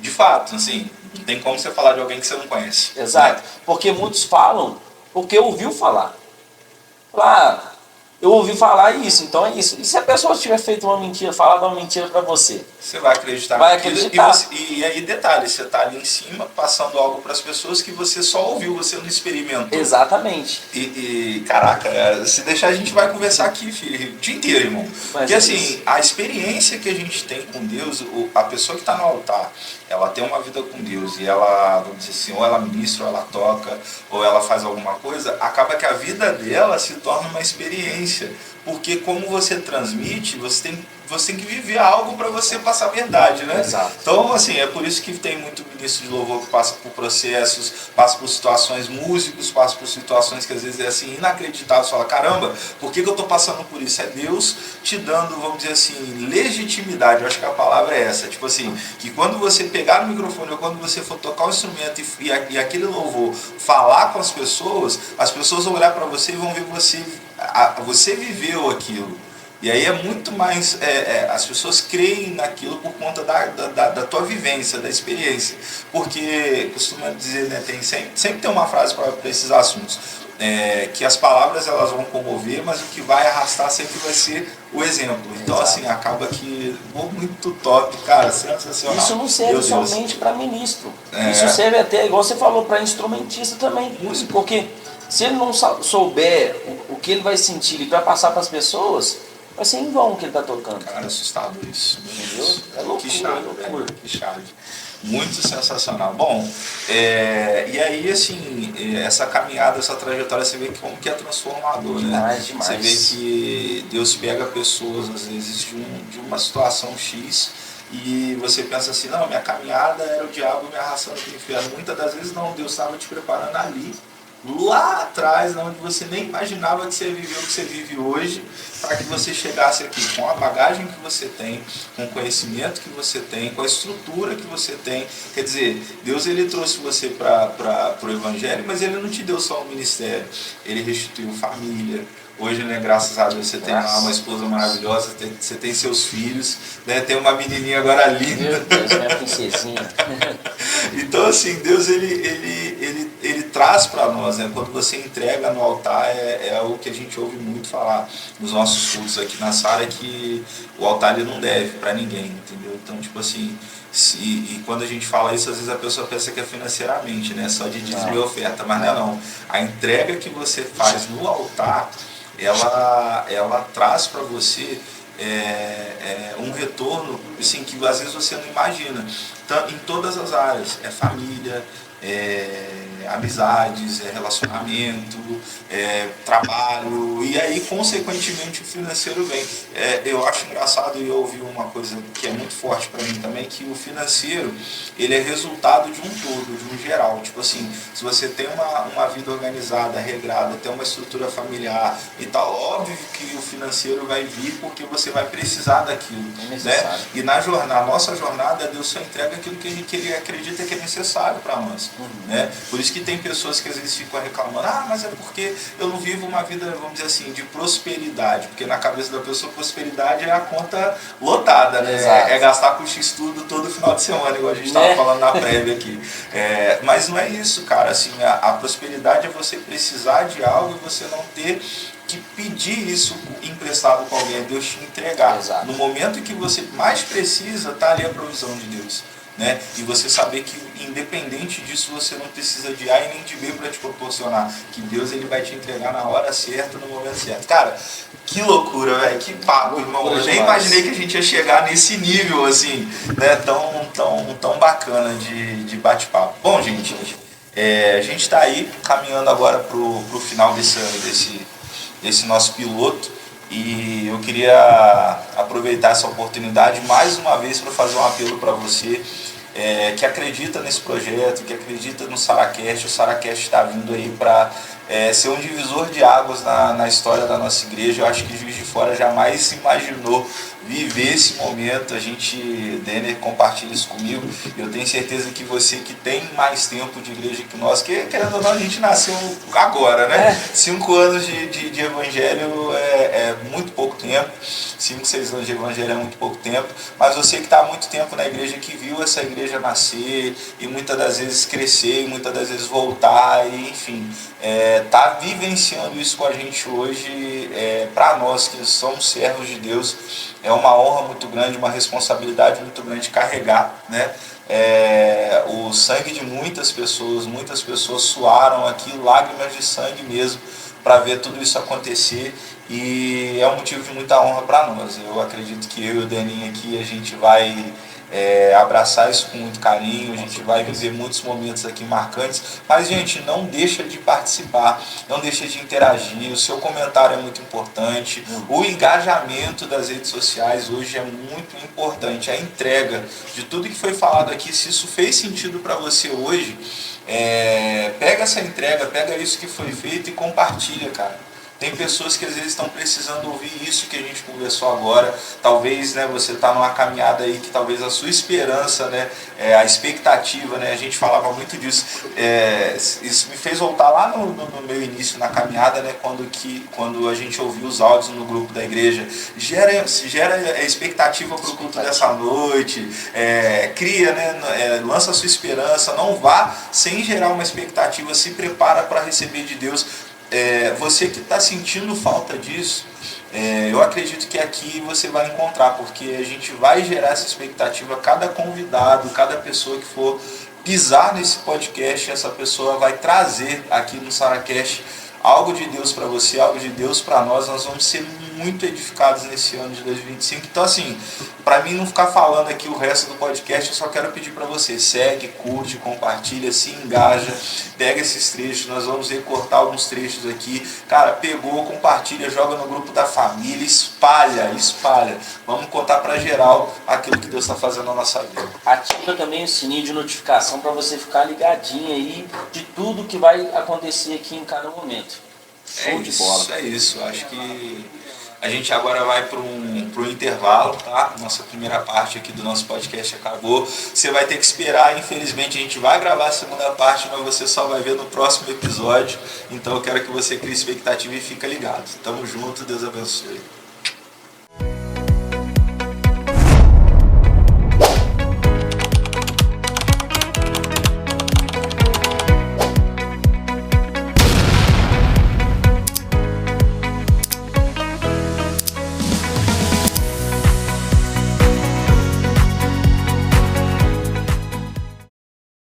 De fato, assim, não tem como você falar de alguém que você não conhece. Exato. Né? Porque muitos falam porque ouviu falar. Eu ouvi falar isso, então é isso. E se a pessoa tiver feito uma mentira, falado uma mentira para você? Você vai acreditar Vai naquilo. acreditar. E aí, detalhe, você está ali em cima, passando algo para as pessoas que você só ouviu, você não experimentou. Exatamente. Caraca, se deixar a gente vai conversar aqui, filho, o dia inteiro, irmão. Porque assim, a experiência que a gente tem com Deus, a pessoa que está no altar, ela tem uma vida com Deus e ela, vamos dizer assim, ou ela ministra, ou ela toca, ou ela faz alguma coisa, acaba que a vida dela se torna uma experiência. Porque como você transmite, você tem que viver algo para você passar a verdade, né? Exato. Então, assim, é por isso que tem muito ministro de louvor que passa por processos, passa por situações, músicos passam por situações que às vezes é assim, inacreditável. Você fala, caramba, por que eu estou passando por isso? É Deus te dando, vamos dizer assim, legitimidade. Eu acho que a palavra é essa. Tipo assim, que quando você pegar o microfone ou quando você for tocar o instrumento e aquele louvor falar com as pessoas vão olhar para você e vão ver você viveu aquilo. E aí é muito mais, as pessoas creem naquilo por conta da tua vivência, da experiência. Porque, costuma dizer, né, sempre tem uma frase para esses assuntos, que as palavras elas vão comover, mas o que vai arrastar sempre vai ser o exemplo. Então, Exato. assim, acaba que muito top, cara, sensacional. Isso não serve somente para ministro. Isso serve até, igual você falou, para instrumentista também. Músico. Porque se ele não souber o que ele vai sentir e vai passar para as pessoas, vai ser em vão o que ele está tocando. Cara, assustador isso. Entendeu? É loucura, Que chave, é loucura. velho, que chave. Muito sensacional. Bom, e aí, assim, essa caminhada, essa trajetória, você vê como que é transformador, né? Demais. Você vê que Deus pega pessoas, às vezes, de uma situação X, e você pensa assim, não, minha caminhada era o diabo me arrastando para o inferno. Muitas das vezes não, Deus estava te preparando ali, lá atrás, onde você nem imaginava que você viveu o que você vive hoje, para que você chegasse aqui com a bagagem que você tem, com o conhecimento que você tem, com a estrutura que você tem. Quer dizer, Deus ele trouxe você para o Evangelho, mas ele não te deu só um ministério, ele restituiu família. Hoje, né, graças a Deus, você tem lá uma esposa maravilhosa, você tem seus filhos, né, tem uma menininha agora linda. Meu Deus, minha princesinha. Então, assim, Deus ele traz para nós, né? Quando você entrega no altar, é o que a gente ouve muito falar nos nossos cultos aqui na Sara, que o altar ele não deve para ninguém, entendeu? Então, tipo assim, e quando a gente fala isso, às vezes a pessoa pensa que é financeiramente, né? Só de dízimo e oferta, mas não. A entrega que você faz no altar, ela traz para você um retorno assim, que às vezes você não imagina. Então, em todas as áreas, família, amizades, relacionamento, trabalho, e aí consequentemente o financeiro vem. Eu acho engraçado, e eu ouvi uma coisa que é muito forte para mim também, que o financeiro ele é resultado de um todo, de um geral. Tipo assim, se você tem uma vida organizada, regrada, tem uma estrutura familiar e tal, óbvio que o financeiro vai vir porque você vai precisar daquilo, né? E na nossa jornada, Deus só entrega aquilo que ele acredita que é necessário para nós. Né? Por isso que tem pessoas que às vezes ficam reclamando, mas é porque eu não vivo uma vida, vamos dizer assim, de prosperidade, porque na cabeça da pessoa prosperidade é a conta lotada, né? É gastar com X-Tudo todo final de semana, igual a gente estava falando na prévia aqui. Mas não é isso, cara. Assim, a prosperidade é você precisar de algo e você não ter que pedir isso emprestado com alguém, Deus te entregar. Exato. No momento em que você mais precisa, está ali a provisão de Deus. Né? E você saber que independente disso você não precisa de A e nem de B para te proporcionar, que Deus ele vai te entregar na hora certa, no momento certo. Cara, que loucura, velho, que papo, irmão. Eu nem imaginei que a gente ia chegar nesse nível assim, né? Tão bacana de bate-papo. Bom, gente, a gente está aí caminhando agora pro final desse nosso piloto. E eu queria aproveitar essa oportunidade mais uma vez para fazer um apelo para você que acredita nesse projeto, que acredita no SaraCast. O SaraCast está vindo aí para ser um divisor de águas na história da nossa igreja. Eu acho que Juiz de Fora jamais se imaginou viver esse momento. Denner compartilha isso comigo. Eu tenho certeza que você que tem mais tempo de igreja que nós, que querendo ou não a gente nasceu agora, né? 5 anos de evangelho é muito pouco tempo, 5, 6 anos de evangelho é muito pouco tempo, mas você que está há muito tempo na igreja, que viu essa igreja nascer e muitas das vezes crescer, e muitas das vezes voltar, e enfim, está vivenciando isso com a gente hoje, para nós que somos servos de Deus, é uma honra muito grande, uma responsabilidade muito grande carregar, né? O sangue de muitas pessoas suaram aqui, lágrimas de sangue mesmo, para ver tudo isso acontecer, e é um motivo de muita honra para nós. Eu acredito que eu e o Deninho aqui, a gente vai abraçar isso com muito carinho, a gente vai viver muitos momentos aqui marcantes, mas gente, não deixa de participar, não deixa de interagir, o seu comentário é muito importante, o engajamento das redes sociais hoje é muito importante, a entrega de tudo que foi falado aqui, se isso fez sentido para você hoje, pega essa entrega, pega isso que foi feito e compartilha, cara. Tem pessoas que às vezes estão precisando ouvir isso que a gente conversou agora. Talvez, né, você está numa caminhada aí que talvez a sua esperança, né, a expectativa, né, a gente falava muito disso. Isso me fez voltar lá no meu início na caminhada, né, quando a gente ouviu os áudios no grupo da igreja. Gera expectativa para o culto dessa noite, cria, né, lança a sua esperança, não vá sem gerar uma expectativa, se prepara para receber de Deus. Você que está sentindo falta disso, eu acredito que aqui você vai encontrar, porque a gente vai gerar essa expectativa. Cada convidado, cada pessoa que for pisar nesse podcast, essa pessoa vai trazer aqui no SaraCast algo de Deus para você, algo de Deus para nós. Nós vamos ser muito edificados nesse ano de 2025. Então, assim, para mim não ficar falando aqui o resto do podcast, eu só quero pedir para você: segue, curte, compartilha, se engaja, pega esses trechos, nós vamos recortar alguns trechos aqui. Cara, pegou, compartilha, joga no grupo da família, espalha. Vamos contar para geral aquilo que Deus está fazendo na nossa vida. Ativa também o sininho de notificação para você ficar ligadinho aí de tudo que vai acontecer aqui em cada momento. Show de bola. É isso. Acho que a gente agora vai para um intervalo, tá? Nossa primeira parte aqui do nosso podcast acabou. Você vai ter que esperar, infelizmente a gente vai gravar a segunda parte, mas você só vai ver no próximo episódio. Então eu quero que você crie expectativa e fique ligado. Tamo junto, Deus abençoe.